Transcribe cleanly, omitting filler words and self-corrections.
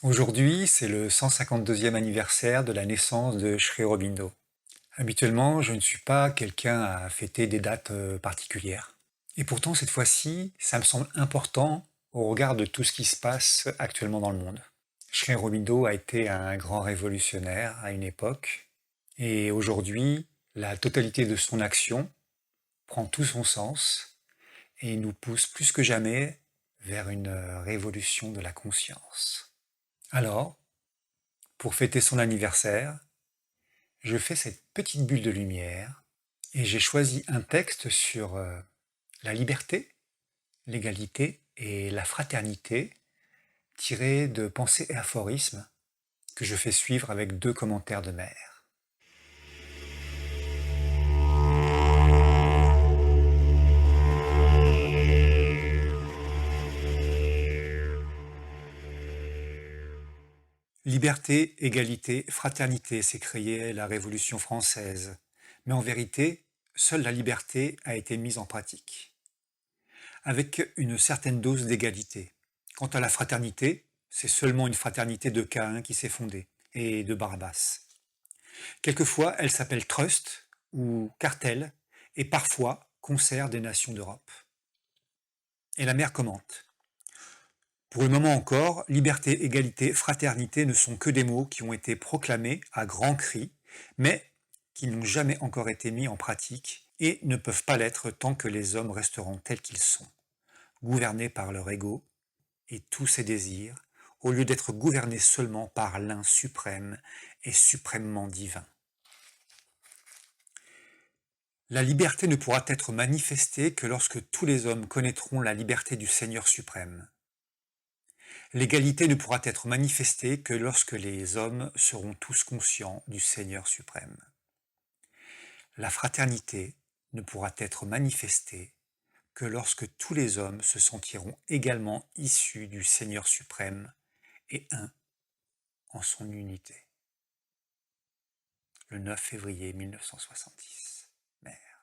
Aujourd'hui, c'est le 152e anniversaire de la naissance de Sri Aurobindo. Habituellement, je ne suis pas quelqu'un à fêter des dates particulières. Et pourtant, cette fois-ci, ça me semble important au regard de tout ce qui se passe actuellement dans le monde. Sri Aurobindo a été un grand révolutionnaire à une époque, et aujourd'hui, la totalité de son action prend tout son sens et nous pousse plus que jamais vers une révolution de la conscience. Alors, pour fêter son anniversaire, je fais cette petite bulle de lumière et j'ai choisi un texte sur la liberté, l'égalité et la fraternité tiré de Pensées et aphorismes que je fais suivre avec deux commentaires de Mère. Liberté, égalité, fraternité, s'est créée la Révolution française. Mais en vérité, seule la liberté a été mise en pratique, avec une certaine dose d'égalité. Quant à la fraternité, c'est seulement une fraternité de Caïn qui s'est fondée, et de Barnabas. Quelquefois, elle s'appelle Trust ou Cartel, et parfois Concert des Nations d'Europe. Et la mère commente. Pour le moment encore, liberté, égalité, fraternité ne sont que des mots qui ont été proclamés à grands cris, mais qui n'ont jamais encore été mis en pratique et ne peuvent pas l'être tant que les hommes resteront tels qu'ils sont, gouvernés par leur ego et tous ses désirs, au lieu d'être gouvernés seulement par l'un suprême et suprêmement divin. La liberté ne pourra être manifestée que lorsque tous les hommes connaîtront la liberté du Seigneur suprême. L'égalité ne pourra être manifestée que lorsque les hommes seront tous conscients du Seigneur suprême. La fraternité ne pourra être manifestée que lorsque tous les hommes se sentiront également issus du Seigneur suprême et un en son unité. Le 9 février 1970. Mère.